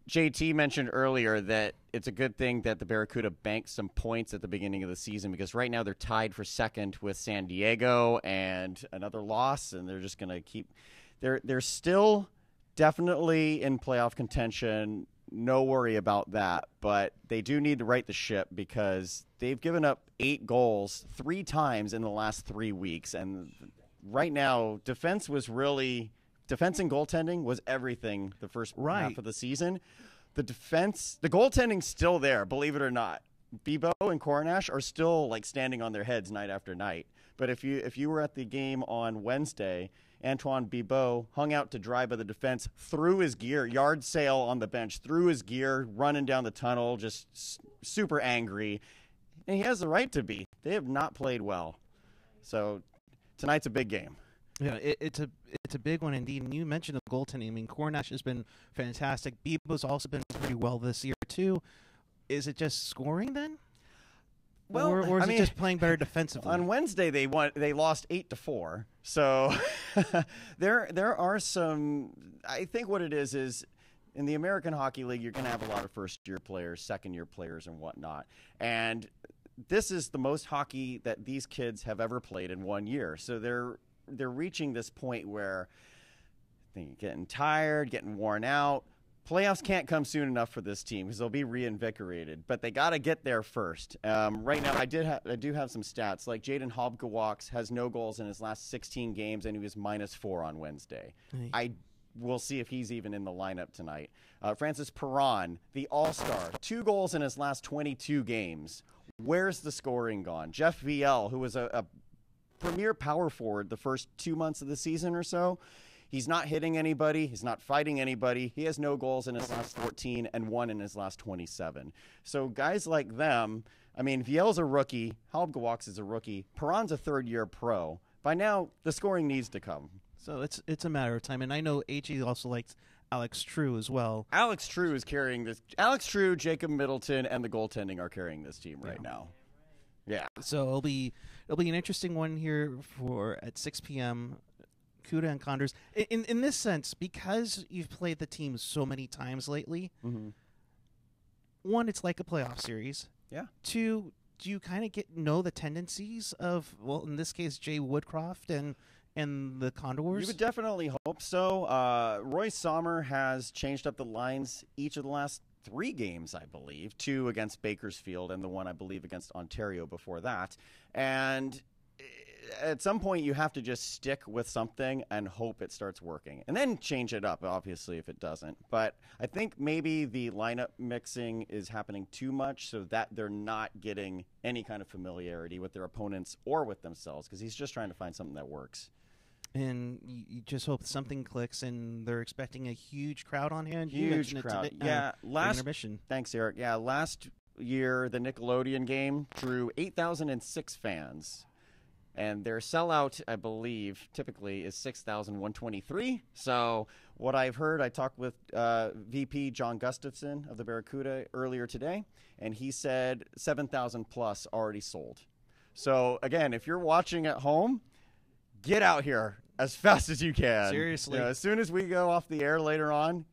JT mentioned earlier that it's a good thing that the Barracuda banked some points at the beginning of the season, because right now they're tied for second with San Diego and another loss, and they're just going to keep – they're still definitely in playoff contention. No worry about that, but they do need to right the ship because they've given up 8 goals 3 times in the last 3 weeks, and right now defense and goaltending was everything the first half of the season. The goaltending's still there, believe it or not. Bibeau and Coronash are still like standing on their heads night after night. But if you were at the game on Wednesday, Antoine Bibeau hung out to dry by the defense, threw his gear, yard sale on the bench, threw his gear, running down the tunnel, just super angry. And he has the right to be. They have not played well. So tonight's a big game. Yeah, it's a big one indeed. And you mentioned the goaltending. I mean, Coronash has been fantastic. Bibeau's also been pretty well this year too. Is it just scoring then? Well, or is it just playing better defensively? On Wednesday they lost 8-4. So there are some. I think what it is in the American Hockey League you're going to have a lot of first-year players, second-year players, and whatnot. And this is the most hockey that these kids have ever played in 1 year. So they're reaching this point where they're getting tired, getting worn out. Playoffs can't come soon enough for this team because they'll be reinvigorated, but they got to get there first. Right now, I do have some stats. Like Jaden Hobgawaks has no goals in his last 16 games, and he was -4 on Wednesday. We'll see if he's even in the lineup tonight. Francis Perron, the All-Star, 2 goals in his last 22 games. Where's the scoring gone? Jeff VL, who was a premier power forward the first 2 months of the season or so, he's not hitting anybody. He's not fighting anybody. He has no goals in his last 14 and 1 in his last 27. So guys like them, I mean, Viel's a rookie. Halbgewachs is a rookie. Perron's a third-year pro. By now, the scoring needs to come. So it's a matter of time. And I know AJ also likes Alex True as well. Alex True is carrying this. Alex True, Jacob Middleton, and the goaltending are carrying this team right now. Yeah. So it'll be an interesting one here at 6 p.m. Cuda and Condors. In this sense, because you've played the team so many times lately, one, it's like a playoff series. Yeah. Two, do you kind of know the tendencies of, well, in this case, Jay Woodcroft and the Condors? You would definitely hope so. Roy Sommer has changed up the lines each of the last 3 games, I believe. 2 against Bakersfield and the one, I believe, against Ontario before that. And at some point, you have to just stick with something and hope it starts working. And then change it up, obviously, if it doesn't. But I think maybe the lineup mixing is happening too much so that they're not getting any kind of familiarity with their opponents or with themselves, because he's just trying to find something that works. And you just hope something clicks, and they're expecting a huge crowd on hand. Huge crowd. Intermission. Thanks, Eric. Yeah, last year, the Nickelodeon game drew 8,006 fans. And their sellout, I believe, typically is 6,123. So what I've heard, I talked with VP John Gustafson of the Barracuda earlier today, and he said 7,000 plus already sold. So, again, if you're watching at home, get out here as fast as you can. Seriously. As soon as we go off the air later on,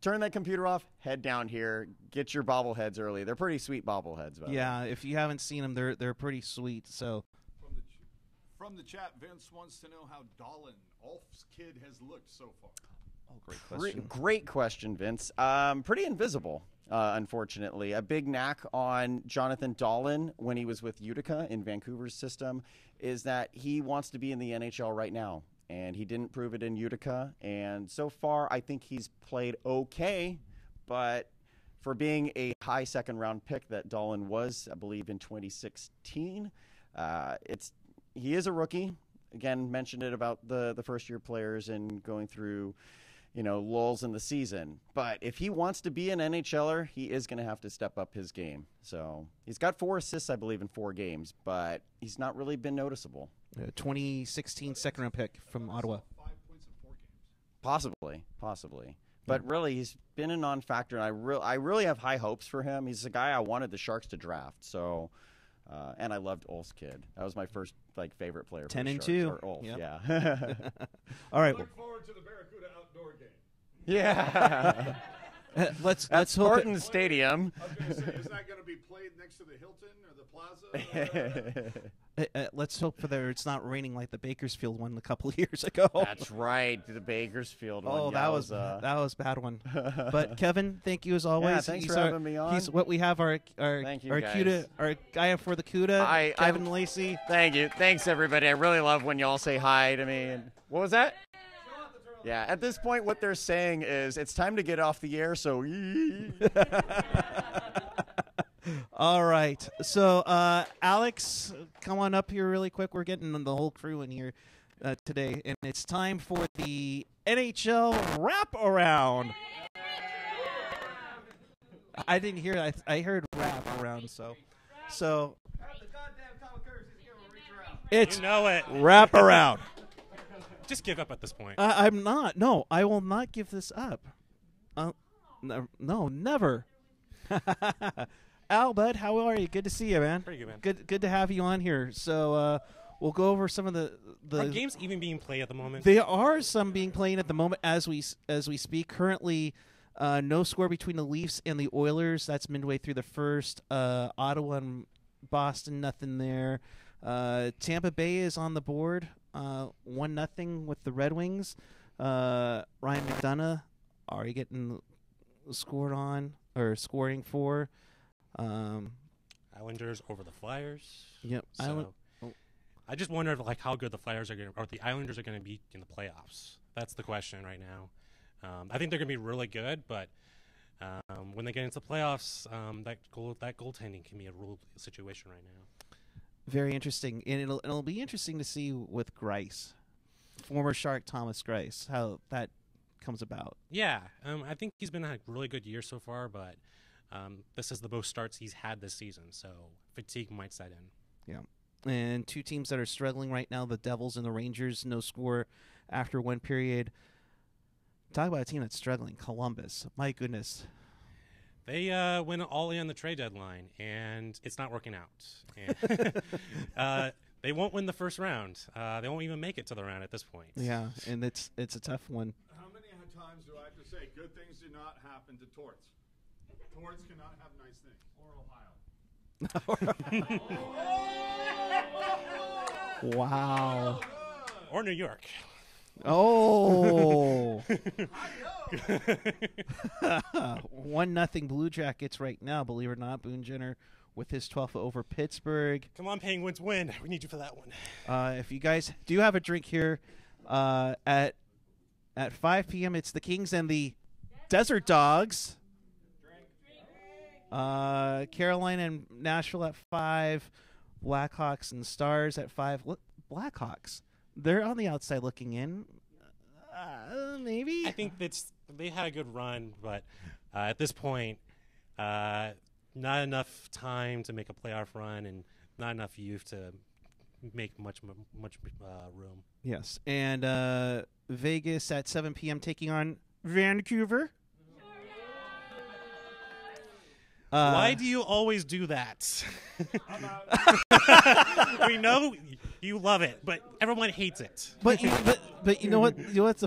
turn that computer off, head down here, get your bobbleheads early. They're pretty sweet bobbleheads. Yeah, if you haven't seen them, they're pretty sweet. So. From the chat, Vince wants to know how Dolan, Ulf's kid, has looked so far. Oh, great question. Great question, Vince. Pretty invisible, unfortunately. A big knack on Jonathan Dolan when he was with Utica in Vancouver's system is that he wants to be in the NHL right now. And he didn't prove it in Utica. And so far, I think he's played okay. But for being a high second-round pick that Dolan was, I believe, in 2016, he is a rookie. Again, mentioned it about the first-year players and going through, lulls in the season. But if he wants to be an NHLer, he is going to have to step up his game. So he's got 4 assists, I believe, in 4 games, but he's not really been noticeable. 2016 second-round pick from Ottawa. 5 points in 4 games. Possibly. But really, he's been a non-factor, and I really have high hopes for him. He's a guy I wanted the Sharks to draft. So. And I loved Ulf's kid. That was my first favorite player. 10-2. Or Ulf, yep. Yeah. All right. Look forward to the Barracuda outdoor game. Yeah. Let's At hope Spartan Stadium. I was going to say, is that going to be played next to the Hilton or the Plaza? let's hope it's not raining like the Bakersfield one a couple of years ago. That's right, the Bakersfield one. Oh, yeah, that was a bad one. But Kevin, thank you as always. Yeah, thanks for having me on. He's what we have our Thank you, guys. CUDA, our guy for the CUDA, Kevin Lacey. Thank you. Thanks, everybody. I really love when y'all say hi to me. And what was that? Yeah, at this point, what they're saying is it's time to get off the air, so... All right. So, Alex, come on up here really quick. We're getting the whole crew in here today, and it's time for the NHL wrap-around. I didn't hear it. I heard wrap-around, so... It's wrap-around. Just give up at this point. I'm not. No, I will not give this up. No, never. Al, bud, how are you? Good to see you, man. Pretty good, man. Good to have you on here. So we'll go over some of the Are games even being played at the moment? There are some being played at the moment as we speak. Currently, no score between the Leafs and the Oilers. That's midway through the first. Ottawa and Boston, nothing there. Tampa Bay is on the board. 1-0 with the Red Wings. Ryan McDonough already getting scored on or scoring for. Islanders over the Flyers. Yep. So I just wonder how good the Flyers are going to, or the Islanders are going to be in the playoffs. That's the question right now. I think they're going to be really good, but when they get into the playoffs, that goaltending can be a real situation right now. Very interesting, and it'll be interesting to see with Greiss, former Shark Thomas Greiss, how that comes about. Yeah, I think he's been a really good year so far, but this is the most starts he's had this season, so fatigue might set in. Yeah. And two teams that are struggling right now, the Devils and the Rangers, no score after one period. Talk about a team that's struggling, Columbus. My goodness. They went all in on the trade deadline, and it's not working out. And, they won't win the first round. They won't even make it to the round at this point. Yeah, and it's a tough one. How many times do I have to say good things do not happen to torts? Torts cannot have nice things. Or Ohio. Wow. Or New York. Oh. 1-0 Blue Jackets right now, believe it or not. Boone Jenner with his 12th over Pittsburgh. Come on, Penguins, win. We need you for that one. If you guys do have a drink here, at 5 p.m., it's the Kings and the Desert Dogs. Carolina and Nashville at 5. Blackhawks and Stars at 5. Look, Blackhawks. They're on the outside looking in. Maybe. I think they had a good run, but at this point, not enough time to make a playoff run, and not enough youth to make much room. Yes, and Vegas at 7 p.m. taking on Vancouver. Why do you always do that? We know you love it, but everyone hates it. But you know what? You know what's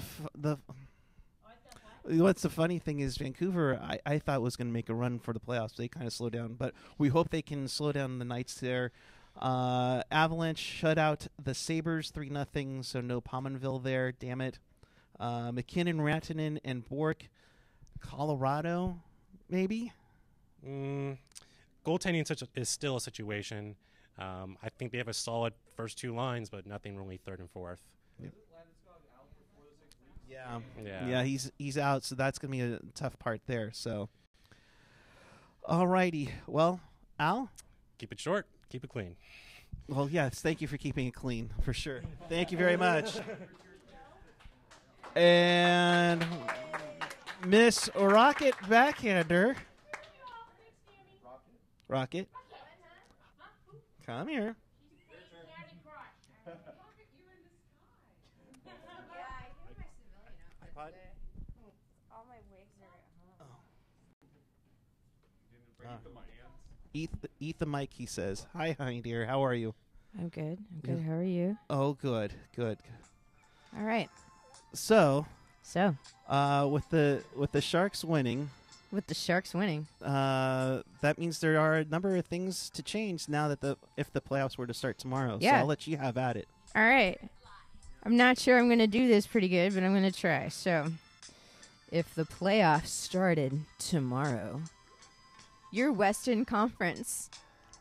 the funny thing is Vancouver. I thought was going to make a run for the playoffs. They kind of slowed down, but we hope they can slow down the Knights there. Avalanche shut out the Sabres 3-0, so no Pominville there. Damn it. McKinnon, Rantanen, and Bork. Colorado, maybe. Goaltending is still a situation. I think they have a solid first two lines, but nothing really third and fourth. Yeah, he's out, so that's going to be a tough part there. So, alrighty. Well, Al? Keep it short. Keep it clean. Well, yes, thank you for keeping it clean, for sure. Thank you very much. And Miss Rocket Backhander. Rocket. Come here. All my wigs are at home. Eat the mic, he says. Hi, honey dear. How are you? I'm good. How are you? Oh, good. All right. So, with the Sharks winning, that means there are a number of things to change now that if the playoffs were to start tomorrow. Yeah. So I'll let you have at it. All right. I'm not sure I'm going to do this pretty good, but I'm going to try. So, if the playoffs started tomorrow, your Western Conference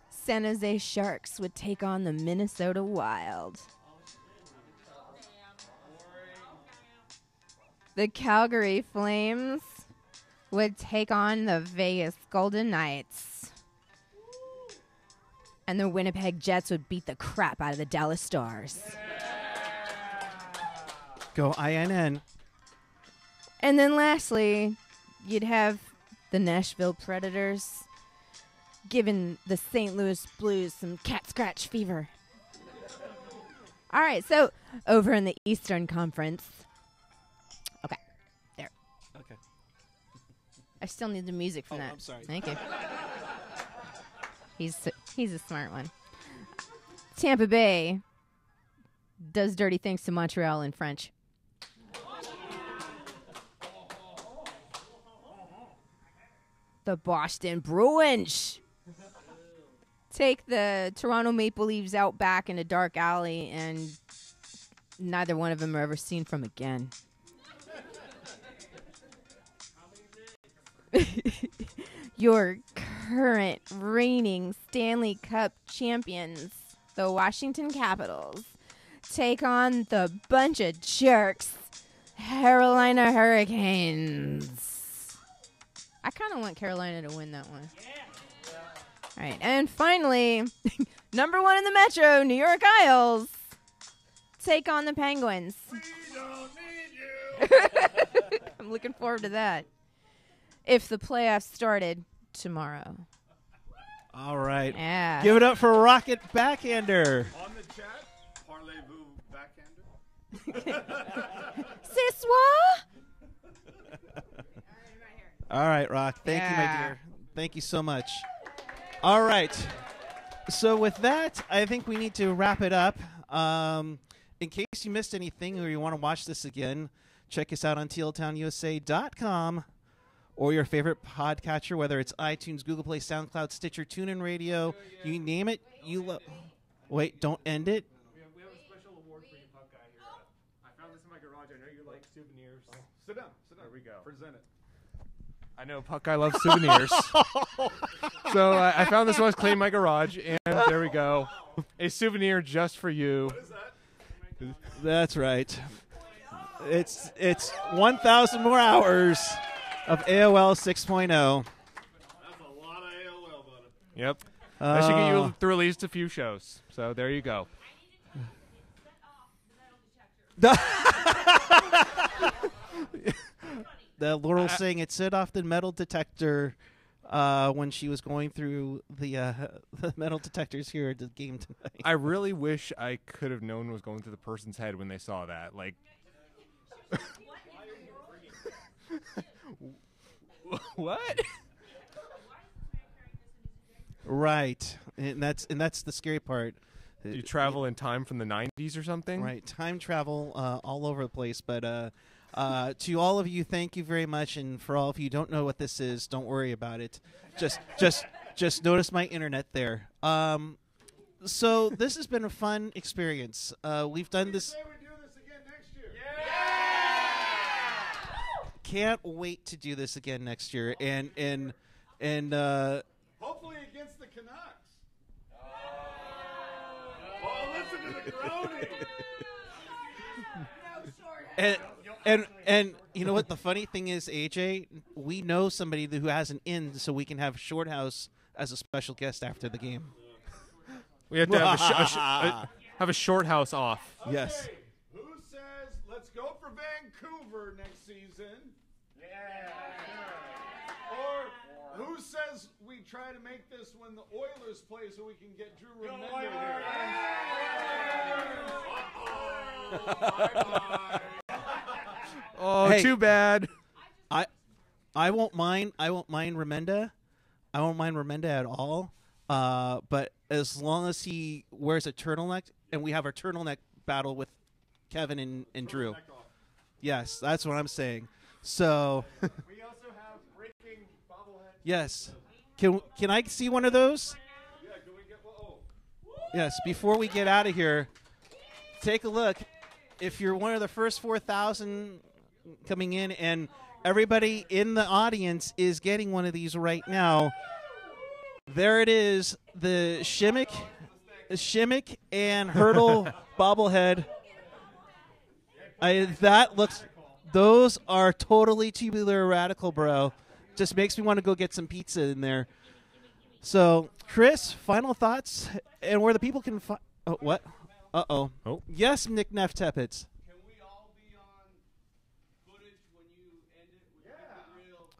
San Jose Sharks would take on the Minnesota Wild. The Calgary Flames would take on the Vegas Golden Knights. And the Winnipeg Jets would beat the crap out of the Dallas Stars. Go INN. And then lastly, you'd have the Nashville Predators giving the St. Louis Blues some cat scratch fever. All right, so over in the Eastern Conference. Okay, there. Okay. I still need the music for that. I'm sorry. Thank you. He's a smart one. Tampa Bay does dirty things to Montreal in French. The Boston Bruins take the Toronto Maple Leafs out back in a dark alley, and neither one of them are ever seen from again. Your current reigning Stanley Cup champions, the Washington Capitals, take on the bunch of jerks, Carolina Hurricanes. I kind of want Carolina to win that one. All right, and finally, number one in the Metro, New York Isles, take on the Penguins. We don't need you. I'm looking forward to that. If the playoffs started tomorrow. All right. Yeah. Give it up for Rocket Backhander. On the chat, parlez-vous backhander? Siswa? All right, Rock. Thank you, my dear. Thank you so much. All right. So with that, I think we need to wrap it up. In case you missed anything or you want to watch this again, check us out on tealtownusa.com or your favorite podcatcher, whether it's iTunes, Google Play, SoundCloud, Stitcher, TuneIn Radio, you name it. Wait, don't end it. We have a special award for you, Puck Guy here. I found this in my garage. I know you like souvenirs. Sit down. There we go. Present it. I know Puck Guy loves souvenirs. So I found this one. I was cleaning my garage, and there we go. A souvenir just for you. What is that? That's right. It's 1,000 more hours of AOL 6.0. That's a lot of AOL, buddy. Yep. That should get you through at least a few shows. So there you go. The Laurel saying it set off the metal detector when she was going through the metal detectors here at the game tonight. I really wish I could have known what was going through the person's head when they saw that. Like, what? Right, and that's the scary part. Do you travel in time from the 90s or something? Right, time travel all over the place. But to all of you, thank you very much. And for all of you who don't know what this is, don't worry about it. Just notice my internet there. So this has been a fun experience. We've done this. Say we do this again next year. Can't wait to do this again next year. And Hopefully against the Canucks. Oh, listen to the groaning. And you know what the funny thing is, AJ, we know somebody who has an in, so we can have Shorthouse as a special guest after the game. We have to have a short house off. Yes. Okay, who says let's go for Vancouver next season? Yeah. Or who says we try to make this when the Oilers play so we can get Drew Remender here? Bye-bye. Oh, Hey. too bad. I won't mind Remenda. I won't mind Remenda at all. But as long as he wears a turtleneck, and we have our turtleneck battle with Kevin and Drew. Yes, that's what I'm saying. So We also have breaking bobblehead. yes, can I see one of those? Yeah, can we get Yes. Before we get out of here, take a look. If you're one of the first 4,000 coming in, and everybody in the audience is getting one of these right now. There it is, the Shimmick and Hurdle bobblehead. Those are totally tubular radical, bro. Just makes me want to go get some pizza in there. So, Chris, final thoughts, and where the people can find. Oh, what? Uh-oh. Oh. Yes, Nick Neftepitz. Can we all be on footage when you end it?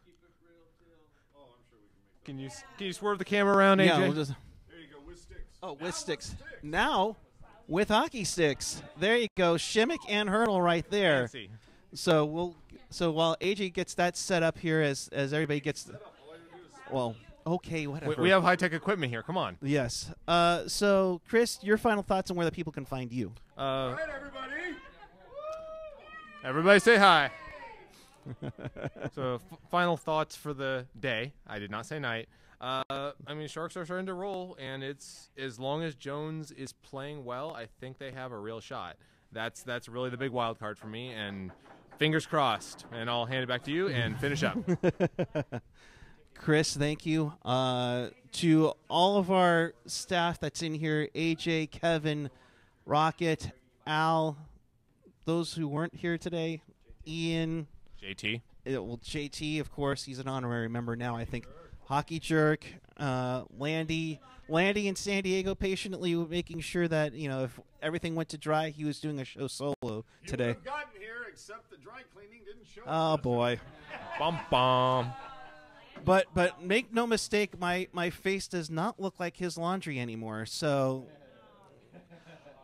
Keep it real till. Oh, I'm sure we can make that. Can you swerve the camera around, AJ? Yeah, we'll just. There you go, with sticks. Oh, with sticks. Now, with hockey sticks. There you go. Shimmick and Hurdle right there. Fancy. So while AJ gets that set up here, as everybody gets. Well, okay, whatever. We have high-tech equipment here. Come on. Yes. So, Chris, your final thoughts on where the people can find you. All right, everybody. Everybody say hi. So, final thoughts for the day. I did not say night. Sharks are starting to roll, and it's as long as Jones is playing well, I think they have a real shot. That's really the big wild card for me, and fingers crossed. And I'll hand it back to you and finish up. Chris, thank you. To all of our staff that's in here, AJ, Kevin, Rocket, Al, those who weren't here today, Ian. JT. JT, of course, he's an honorary member now, I think. Hockey Jerk, Landy in San Diego, patiently making sure that, if everything went to dry, he was doing a show solo today. You would have gotten here, except the dry cleaning didn't show Oh, up. boy. Bum, bum. But make no mistake, my face does not look like his laundry anymore. So,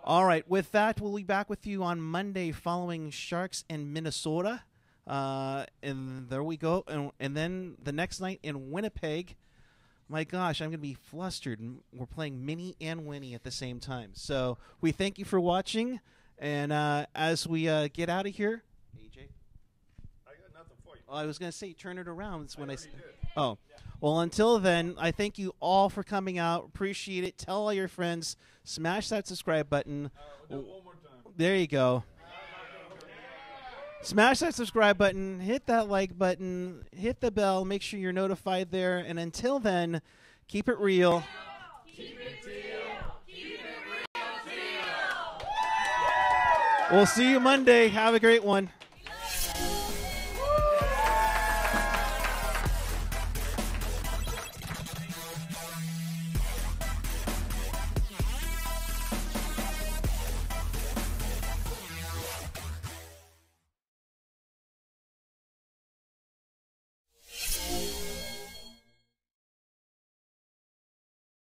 all right. With that, we'll be back with you on Monday following Sharks in Minnesota. And there we go. And then the next night in Winnipeg. My gosh, I'm going to be flustered. We're playing Minnie and Winnie at the same time. So we thank you for watching. And as we get out of here, AJ? I got nothing for you. Oh, I was going to say, turn it around. That's when I said. Oh, well, until then, I thank you all for coming out. Appreciate it. Tell all your friends. Smash that subscribe button. We'll do it one more time. There you go. Smash that subscribe button, hit that like button, hit the bell, make sure you're notified there. And until then, keep it real. Keep it Teal. Keep it real, Teal. We'll see you Monday. Have a great one.